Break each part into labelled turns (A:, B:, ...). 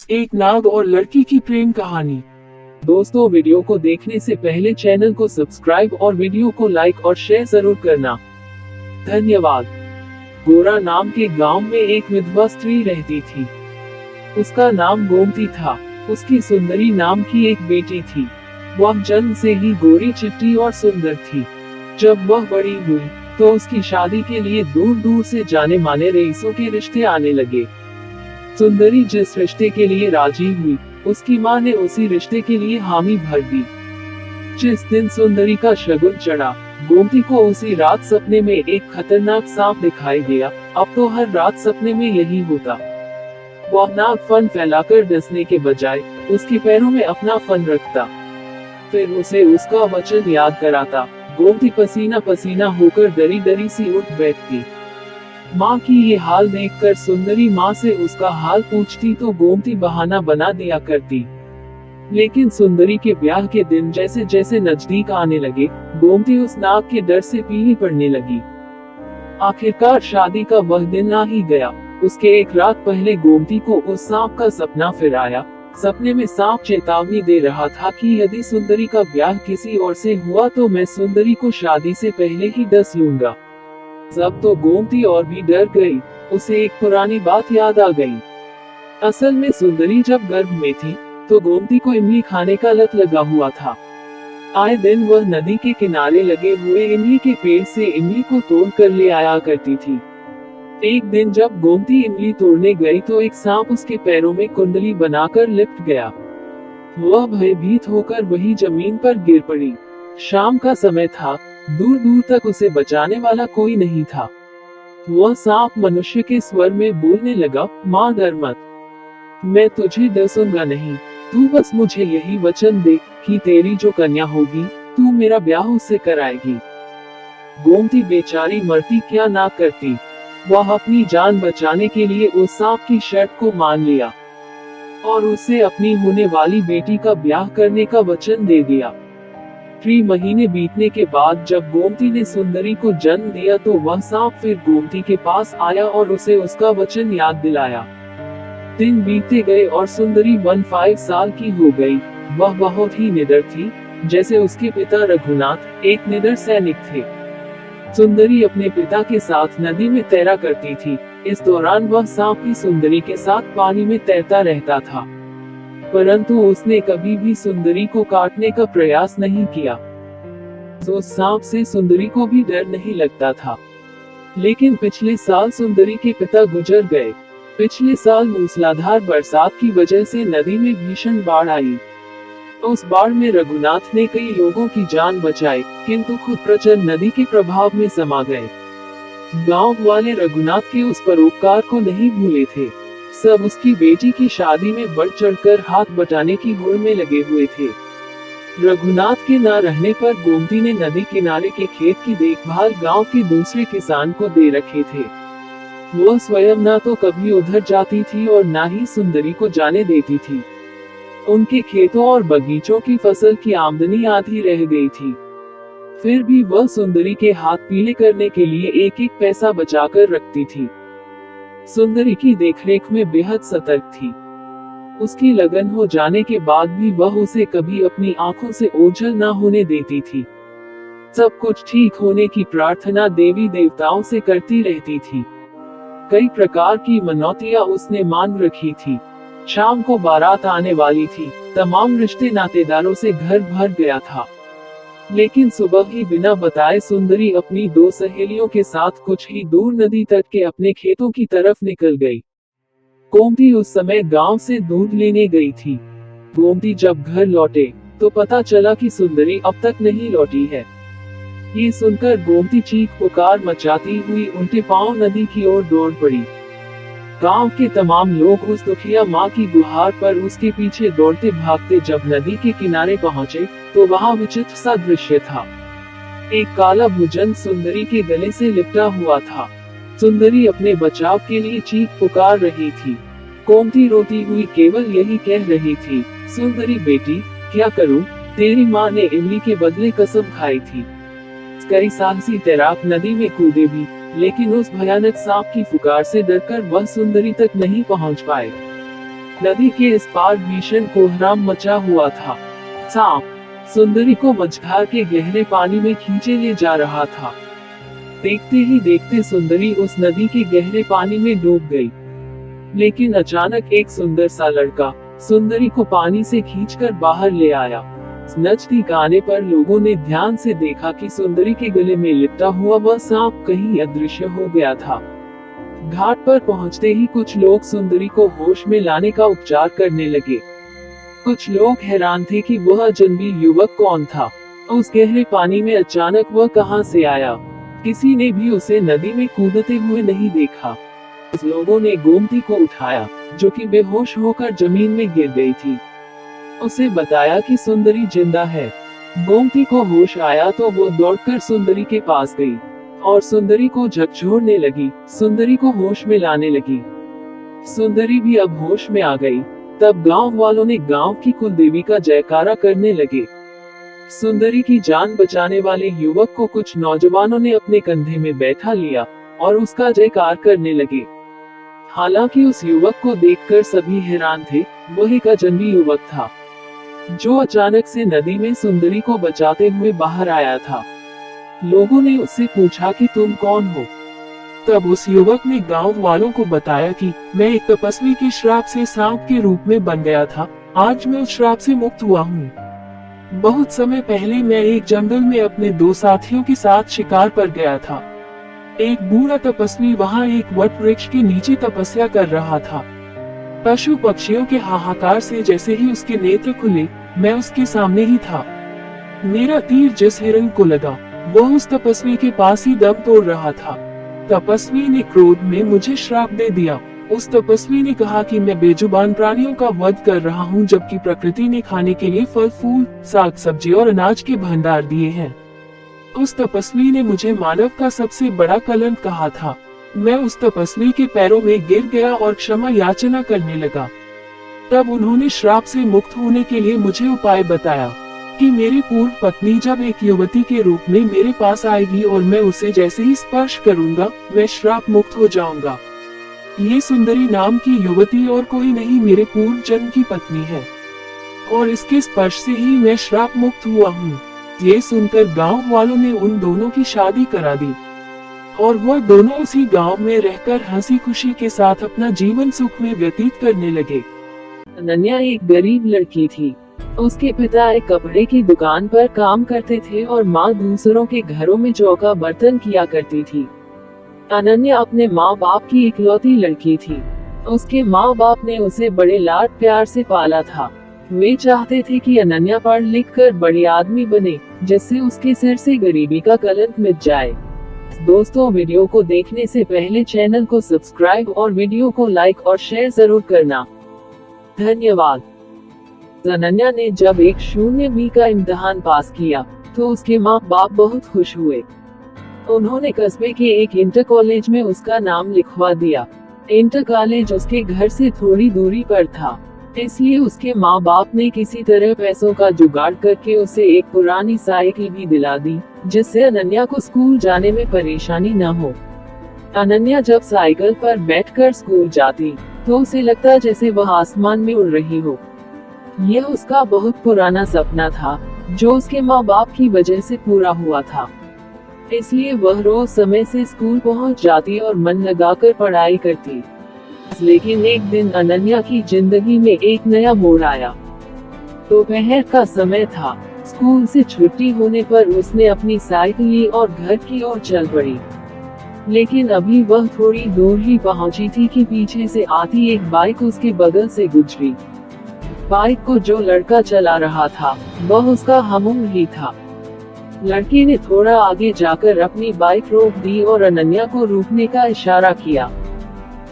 A: एक नाग और लड़की की प्रेम कहानी। दोस्तों, वीडियो को देखने से पहले चैनल को सब्सक्राइब और वीडियो को लाइक और शेयर जरूर करना। धन्यवाद। गोरा नाम के गांव में एक विधवा स्त्री रहती थी। उसका नाम गोमती था। उसकी सुंदरी नाम की एक बेटी थी। वह जन्म से ही गोरी चिट्टी और सुंदर थी। जब वह बड़ी हुई तो उसकी शादी के लिए दूर दूर से जाने माने रईसों के रिश्ते आने लगे। सुंदरी जिस रिश्ते के लिए राजी हुई, उसकी मां ने उसी रिश्ते के लिए हामी भर दी। जिस दिन सुंदरी का शगुन चढ़ा, गोमती को उसी रात सपने में एक खतरनाक सांप दिखाई दिया। अब तो हर रात सपने में यही होता। वह नाग फन फैलाकर डसने के बजाय उसके पैरों में अपना फन रखता, फिर उसे उसका वचन याद कराता। गोमती पसीना पसीना होकर डरी डरी सी उठ बैठती। माँ की ये हाल देखकर सुंदरी माँ से उसका हाल पूछती तो गोमती बहाना बना दिया करती। लेकिन सुंदरी के ब्याह के दिन जैसे जैसे नजदीक आने लगे, गोमती उस नाग के डर से पीली पड़ने लगी। आखिरकार शादी का वह दिन आ ही गया। उसके एक रात पहले गोमती को उस सांप का सपना फिर आया। सपने में सांप चेतावनी दे रहा था कि यदि सुंदरी का ब्याह किसी और से हुआ तो मैं सुंदरी को शादी से पहले ही डस लूंगा। सब तो गोमती और भी डर गई। उसे एक पुरानी बात याद आ गई। असल में सुंदरी जब गर्भ में थी तो गोमती को इमली खाने का लत लगा हुआ था। आए दिन वह नदी के किनारे लगे हुए इमली के पेड़ से इमली को तोड़ कर ले आया करती थी। एक दिन जब गोमती इमली तोड़ने गई तो एक सांप उसके पैरों में कुंडली बनाकर लिपट गया। वह भयभीत होकर वही जमीन पर गिर पड़ी। शाम का समय था। दूर दूर तक उसे बचाने वाला कोई नहीं था। वह सांप मनुष्य के स्वर में बोलने लगा, माँ डर मत, मैं तुझे डसूंगा नहीं। तू बस मुझे यही वचन दे कि तेरी जो कन्या होगी तू मेरा ब्याह उससे कराएगी। गोमती बेचारी मरती क्या ना करती। वह अपनी जान बचाने के लिए उस सांप की शर्त को मान लिया और उससे अपनी होने वाली बेटी का ब्याह करने का वचन दे दिया। 3 महीने बीतने के बाद जब गोमती ने सुंदरी को जन्म दिया तो वह सांप फिर गोमती के पास आया और उसे उसका वचन याद दिलाया। दिन बीतते गए और सुंदरी 15 साल की हो गई। वह बहुत ही निडर थी, जैसे उसके पिता रघुनाथ एक निडर सैनिक थे। सुंदरी अपने पिता के साथ नदी में तैरा करती थी। इस दौरान वह सांप भी सुंदरी के साथ पानी में तैरता रहता था, परंतु उसने कभी भी सुंदरी को काटने का प्रयास नहीं किया। तो सांप से सुंदरी को भी डर नहीं लगता था। लेकिन पिछले साल सुंदरी के पिता गुजर गए। पिछले साल मूसलाधार बरसात की वजह से नदी में भीषण बाढ़ आई। उस बाढ़ में रघुनाथ ने कई लोगों की जान बचाई, किंतु खुद प्रचंड नदी के प्रभाव में समा गए। गांव वाले रघुनाथ के उस परोपकार को नहीं भूले थे। सब उसकी बेटी की शादी में बढ़ चढ़कर हाथ बटाने की होड़ में लगे हुए थे। रघुनाथ के न रहने पर गोमती ने नदी किनारे के खेत की देखभाल गांव के दूसरे किसान को दे रखे थे। वह स्वयं न तो कभी उधर जाती थी और न ही सुंदरी को जाने देती थी। उनके खेतों और बगीचों की फसल की आमदनी आधी रह गई थी। फिर भी वह सुंदरी के हाथ पीले करने के लिए एक एक पैसा बचाकर रखती थी। सुंदरी की देखरेख में बेहद सतर्क थी। उसकी लगन हो जाने के बाद भी वह उसे कभी अपनी आंखों से ओझल न होने देती थी। सब कुछ ठीक होने की प्रार्थना देवी देवताओं से करती रहती थी। कई प्रकार की मनौतियां उसने मान रखी थी। शाम को बारात आने वाली थी। तमाम रिश्ते नातेदारों से घर भर गया था। लेकिन सुबह ही बिना बताए सुंदरी अपनी 2 सहेलियों के साथ कुछ ही दूर नदी तट के अपने खेतों की तरफ निकल गई। गोमती उस समय गांव से दूध लेने गई थी। गोमती जब घर लौटे तो पता चला कि सुंदरी अब तक नहीं लौटी है। ये सुनकर गोमती चीख पुकार मचाती हुई उल्टे पांव नदी की ओर दौड़ पड़ी। गांव के तमाम लोग उस दुखिया माँ की गुहार पर उसके पीछे दौड़ते भागते जब नदी के किनारे पहुँचे तो वहाँ विचित्र सा दृश्य था। एक काला भुजंग सुंदरी के गले से लिपटा हुआ था। सुंदरी अपने बचाव के लिए चीख पुकार रही थी। गोमती रोती हुई केवल यही कह रही थी, सुंदरी बेटी, क्या करूं? तेरी माँ ने इमली के बदले कसम खाई थी। कई साहसी तैराक नदी में कूदे भी, लेकिन उस भयानक सांप की पुकार से डरकर वह सुंदरी तक नहीं पहुंच पाए। नदी के इस पार भीषण कोहराम मचा हुआ था। सांप सुंदरी को मझधार के गहरे पानी में खींचे ले जा रहा था। देखते ही देखते सुंदरी उस नदी के गहरे पानी में डूब गई। लेकिन अचानक एक सुंदर सा लड़का सुंदरी को पानी से खींचकर बाहर ले आया। नजदीक आने पर लोगों ने ध्यान से देखा कि सुंदरी के गले में लिपटा हुआ वह सांप कहीं अदृश्य हो गया था। घाट पर पहुंचते ही कुछ लोग सुंदरी को होश में लाने का उपचार करने लगे। कुछ लोग हैरान थे कि वह अजनबी युवक कौन था। उस गहरे पानी में अचानक वह कहां से आया। किसी ने भी उसे नदी में कूदते हुए नहीं देखा। कुछ लोगों ने गोमती को उठाया, जो कि बेहोश होकर जमीन में गिर गई थी। उसे बताया कि सुंदरी जिंदा है। गोमती को होश आया तो वो दौड़कर सुंदरी के पास गई और सुंदरी को झकझोरने लगी, सुंदरी को होश में लाने लगी। सुंदरी भी अब होश में आ गई। तब गांव वालों ने गांव की कुल देवी का जयकारा करने लगे। सुंदरी की जान बचाने वाले युवक को कुछ नौजवानों ने अपने कंधे में बैठा लिया और उसका जयकार करने लगे। हालांकि उस युवक को देखकर सभी हैरान थे। वह एक अजनबी युवक था, जो अचानक से नदी में सुंदरी को बचाते हुए बाहर आया था। लोगों ने उससे पूछा कि तुम कौन हो। तब उस युवक ने गांव वालों को बताया कि मैं एक तपस्वी के श्राप से सांप के रूप में बन गया था। आज मैं उस श्राप से मुक्त हुआ हूँ। बहुत समय पहले मैं एक जंगल में अपने 2 साथियों के साथ शिकार पर गया था। एक बूढ़ा तपस्वी वहाँ एक वट वृक्ष के नीचे तपस्या कर रहा था। पशु पक्षियों के हाहाकार से जैसे ही उसके नेत्र खुले, मैं उसके सामने ही था। मेरा तीर जिस हिरण को लगा, वह उस तपस्वी के पास ही दम तोड़ रहा था। तपस्वी ने क्रोध में मुझे श्राप दे दिया। उस तपस्वी ने कहा कि मैं बेजुबान प्राणियों का वध कर रहा हूँ, जबकि प्रकृति ने खाने के लिए फल फूल, साग सब्जी और अनाज के भंडार दिए हैं। उस तपस्वी ने मुझे मानव का सबसे बड़ा कलंक कहा था। मैं उस तपस्वी के पैरों में गिर गया और क्षमा याचना करने लगा। तब उन्होंने श्राप से मुक्त होने के लिए मुझे उपाय बताया कि मेरी पूर्व पत्नी जब एक युवती के रूप में मेरे पास आएगी और मैं उसे जैसे ही स्पर्श करूंगा, मैं श्राप मुक्त हो जाऊंगा। ये सुंदरी नाम की युवती और कोई नहीं, मेरे पूर्व जन्म की पत्नी है और इसके स्पर्श से ही मैं श्राप मुक्त हुआ हूँ। ये सुनकर गांव वालों ने उन दोनों की शादी करा दी और वह दोनों उसी गांव में रहकर हंसी खुशी के साथ अपना जीवन सुख में व्यतीत करने लगे। अनन्या एक गरीब लड़की थी। उसके पिता एक कपड़े की दुकान पर काम करते थे और माँ दूसरों के घरों में चौका बर्तन किया करती थी। अनन्या अपने माँ बाप की इकलौती लड़की थी। उसके माँ बाप ने उसे बड़े लाड प्यार से पाला था। वे चाहते थे कि अनन्या पढ़ लिख कर बड़ी आदमी बने, जिससे उसके सिर से गरीबी का कलंक मिट जाए। दोस्तों, वीडियो को देखने से पहले चैनल को सब्सक्राइब और वीडियो को लाइक और शेयर जरूर करना। धन्यवाद। अनन्या ने जब 1-0 का इम्तिहान पास किया तो उसके माँ बाप बहुत खुश हुए। उन्होंने कस्बे के एक इंटर कॉलेज में उसका नाम लिखवा दिया। इंटर कॉलेज उसके घर से थोड़ी दूरी पर था, इसलिए उसके माँ बाप ने किसी तरह पैसों का जुगाड़ करके उसे एक पुरानी साइकिल भी दिला दी, जिससे अनन्या को स्कूल जाने में परेशानी न हो। अनन्या जब साइकिल पर बैठकर स्कूल जाती तो उसे लगता जैसे वह आसमान में उड़ रही हो। यह उसका बहुत पुराना सपना था, जो उसके माँ बाप की वजह से पूरा हुआ था। इसलिए वह रोज समय से स्कूल पहुंच जाती और मन लगाकर पढ़ाई करती। लेकिन एक दिन अनन्या की जिंदगी में एक नया मोड़ आया। दोपहर का समय था। स्कूल से छुट्टी होने पर उसने अपनी साइकिल ली और घर की ओर चल पड़ी। लेकिन अभी वह थोड़ी दूर ही पहुंची थी कि पीछे से आती एक बाइक उसके बगल से गुजरी। बाइक को जो लड़का चला रहा था, वह उसका हमउम्र ही था। लड़के ने थोड़ा आगे जाकर अपनी बाइक रोक दी और अनन्या को रुकने का इशारा किया।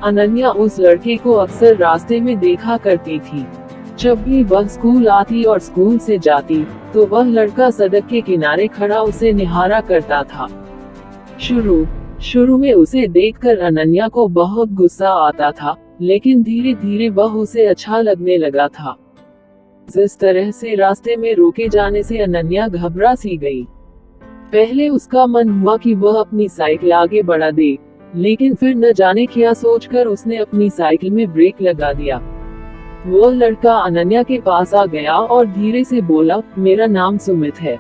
A: अनन्या उस लड़के को अक्सर रास्ते में देखा करती थी। जब भी वह स्कूल आती और स्कूल से जाती, तो वह लड़का सड़क के किनारे खड़ा उसे निहारा करता था। शुरू में उसे देखकर अनन्या को बहुत गुस्सा आता था, लेकिन धीरे धीरे वह उसे अच्छा लगने लगा था। जिस तरह से रास्ते में रोके जाने से अनन्या घबरा सी गई। पहले उसका मन हुआ कि वह अपनी साइकिल आगे बढ़ा दे, लेकिन फिर न जाने क्या सोचकर उसने अपनी साइकिल में ब्रेक लगा दिया। वो लड़का अनन्या के पास आ गया और धीरे से बोला, मेरा नाम सुमित है।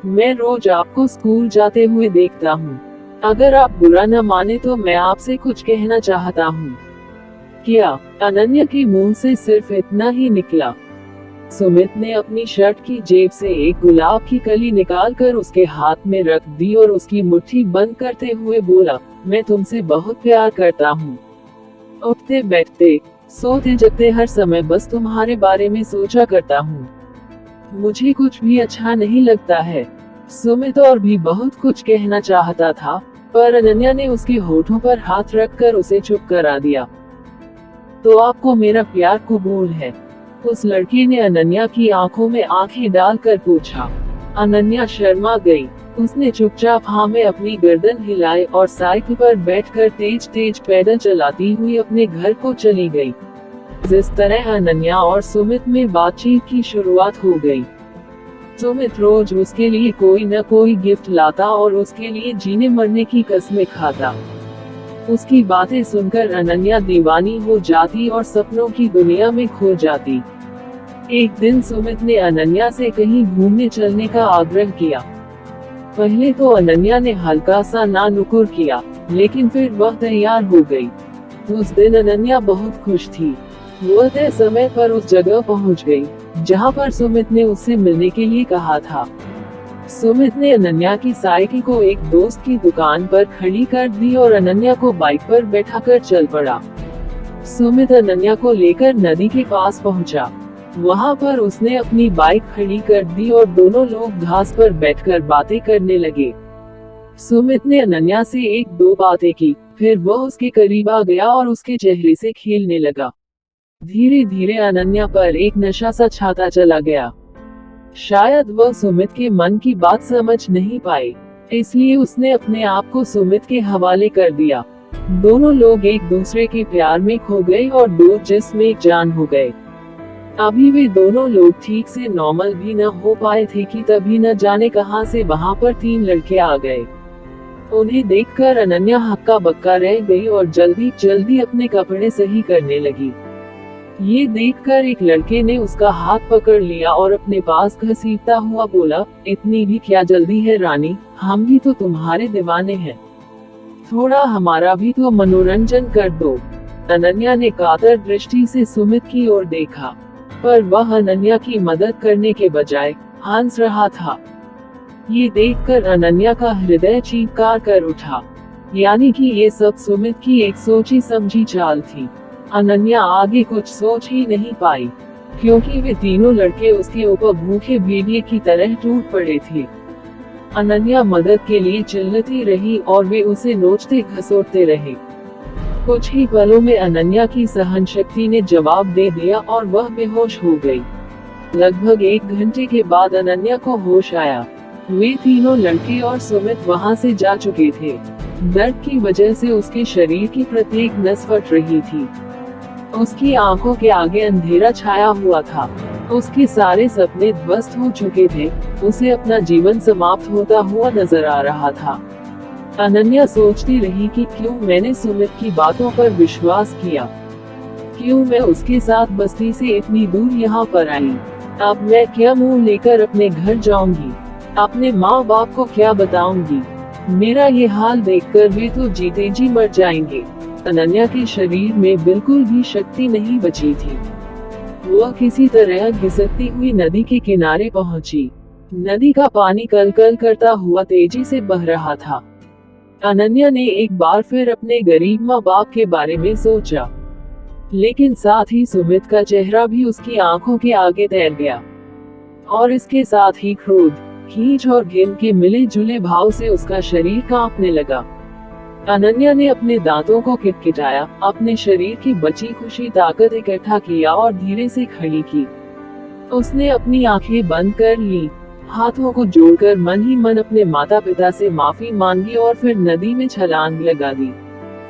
A: मैं रोज आपको स्कूल जाते हुए देखता हूँ। अगर आप बुरा न माने तो मैं आपसे कुछ कहना चाहता हूँ। क्या? अनन्या के मुंह से सिर्फ इतना ही निकला। सुमित ने अपनी शर्ट की जेब से एक गुलाब की कली निकालकर उसके हाथ में रख दी और उसकी मुट्ठी बंद करते हुए बोला, मैं तुमसे बहुत प्यार करता हूँ। उठते बैठते, सोते जगते हर समय बस तुम्हारे बारे में सोचा करता हूँ। मुझे कुछ भी अच्छा नहीं लगता है। सुमित और भी बहुत कुछ कहना चाहता था, पर अनन्या ने उसके होठों पर हाथ रखकर उसे चुप करा दिया। तो आपको मेरा प्यार कबूल है? उस लड़के ने अनन्या की आंखों में आंखें डालकर पूछा। अनन्या शर्मा गई। उसने चुपचाप हाँ में अपनी गर्दन हिलाई और साइकिल पर बैठकर तेज तेज पैदल चलाती हुई अपने घर को चली गई। जिस तरह अनन्या और सुमित में बातचीत की शुरुआत हो गई। सुमित रोज उसके लिए कोई न कोई गिफ्ट लाता और उसके लिए जीने मरने की कस्में खाता। उसकी बातें सुनकर अनन्या दीवानी हो जाती और सपनों की दुनिया में खो जाती। एक दिन सुमित ने अनन्या से कहीं घूमने चलने का आग्रह किया। पहले तो अनन्या ने हल्का सा नानुकुर किया, लेकिन फिर वह तैयार हो गई। उस दिन अनन्या बहुत खुश थी। वो तय समय पर उस जगह पहुंच गई, जहां पर सुमित ने उससे मिलने के लिए कहा था। सुमित ने अनन्या की साइकिल को एक दोस्त की दुकान पर खड़ी कर दी और अनन्या को बाइक पर बैठाकर चल पड़ा। सुमित अनन्या को लेकर नदी के पास पहुंचा। वहां पर उसने अपनी बाइक खड़ी कर दी और दोनों लोग घास पर बैठकर बातें करने लगे। सुमित ने अनन्या से एक दो बातें की, फिर वह उसके करीब आ गया और उसके चेहरे से खेलने लगा। धीरे धीरे अनन्या पर एक नशा सा छाता चला गया। शायद वह सुमित के मन की बात समझ नहीं पाई, इसलिए उसने अपने आप को सुमित के हवाले कर दिया। दोनों लोग एक दूसरे के प्यार में खो गए और दो जिस्म एक जान हो गए। अभी वे दोनों लोग ठीक से नॉर्मल भी न हो पाए थे कि तभी न जाने कहां से वहां पर 3 लड़के आ गए। उन्हें देखकर अनन्या हक्का बक्का रह गई और जल्दी जल्दी अपने कपड़े सही करने लगी। ये देखकर एक लड़के ने उसका हाथ पकड़ लिया और अपने पास घसीटता हुआ बोला, इतनी भी क्या जल्दी है रानी, हम भी तो तुम्हारे दीवाने हैं, थोड़ा हमारा भी तो मनोरंजन कर दो। अनन्या ने कातर दृष्टि से सुमित की ओर देखा, पर वह अनन्या की मदद करने के बजाय हंस रहा था। ये देखकर अनन्या का हृदय चीत्कार कर उठा, यानी कि ये सब सुमित की एक सोची समझी चाल थी। अनन्या आगे कुछ सोच ही नहीं पाई, क्योंकि वे तीनों लड़के उसके ऊपर भूखे भेड़िए की तरह टूट पड़े थे। अनन्या मदद के लिए चिल्लाती रही और वे उसे नोचते घसोटते रहे। कुछ ही पलों में अनन्या की सहन शक्ति ने जवाब दे दिया और वह बेहोश हो गई। लगभग 1 घंटे के बाद अनन्या को होश आया। वे तीनों लड़के और सुमित वहां से जा चुके थे। दर्द की वजह से उसके शरीर की प्रत्येक नस फट रही थी। उसकी आंखों के आगे अंधेरा छाया हुआ था। उसके सारे सपने ध्वस्त हो चुके थे। उसे अपना जीवन समाप्त होता हुआ नजर आ रहा था। अनन्या सोचती रही कि क्यों मैंने सुमित की बातों पर विश्वास किया, क्यों मैं उसके साथ बस्ती से इतनी दूर यहाँ पर आई। अब मैं क्या मुंह लेकर अपने घर जाऊंगी, अपने माँ बाप को क्या बताऊंगी। मेरा ये हाल देखकर वे तो जीते जी मर जाएंगे। अनन्या के शरीर में बिल्कुल भी शक्ति नहीं बची थी। वह किसी तरह घिसकती हुई नदी के किनारे पहुंची। नदी का पानी कलकल करता हुआ तेजी से बह रहा था। अनन्या ने एक बार फिर अपने गरीब माँ बाप के बारे में सोचा, लेकिन साथ ही सुमित का चेहरा भी उसकी आंखों के आगे तैर गया, और इसके साथ ही क्रोध, खींच और घिन के मिले जुले भाव से उसका शरीर कांपने लगा। अनन्या ने अपने दांतों को किटकिटाया, अपने शरीर की बची खुशी ताकत इकट्ठा किया और धीरे से खड़ी की। उसने अपनी आंखें बंद कर ली, हाथों को जोड़कर मन ही मन अपने माता पिता से माफी मांगी और फिर नदी में छलांग लगा दी।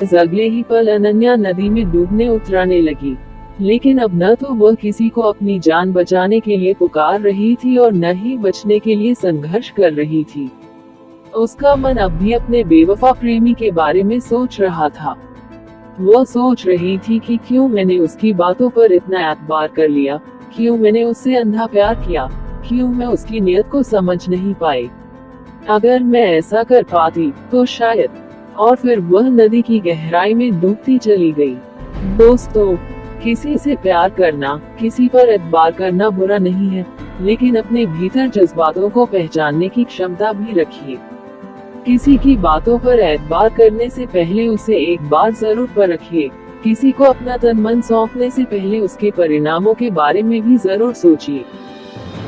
A: इस अगले ही पल अनन्या नदी में डूबने उतराने लगी, लेकिन अब न तो वह किसी को अपनी जान बचाने के लिए पुकार रही थी और न ही बचने के लिए संघर्ष कर रही थी। उसका मन अब भी अपने बेवफा प्रेमी के बारे में सोच रहा था। वो सोच रही थी कि क्यों मैंने उसकी बातों पर इतना एतबार कर लिया, क्यों मैंने उससे अंधा प्यार किया, क्यों मैं उसकी नीयत को समझ नहीं पाई। अगर मैं ऐसा कर पाती तो शायद। और फिर वह नदी की गहराई में डूबती चली गई। दोस्तों, किसी से प्यार करना, किसी पर एतबार करना बुरा नहीं है, लेकिन अपने भीतर जज्बातों को पहचानने की क्षमता भी रखिए। किसी की बातों पर एतबार करने से पहले उसे एक बार जरूर परखिए। किसी को अपना तन मन सौंपने से पहले उसके परिणामों के बारे में भी जरूर सोचिए।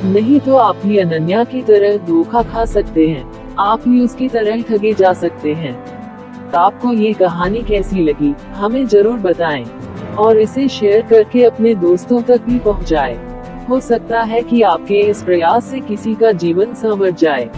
A: नहीं तो आप भी अनन्या की तरह धोखा खा सकते हैं, आप भी उसकी तरह ठगे जा सकते हैं। आपको ये कहानी कैसी लगी, हमें जरूर बताएं और इसे शेयर करके अपने दोस्तों तक भी पहुंचाएं। हो सकता है कि आपके इस प्रयास से किसी का जीवन संवर जाए।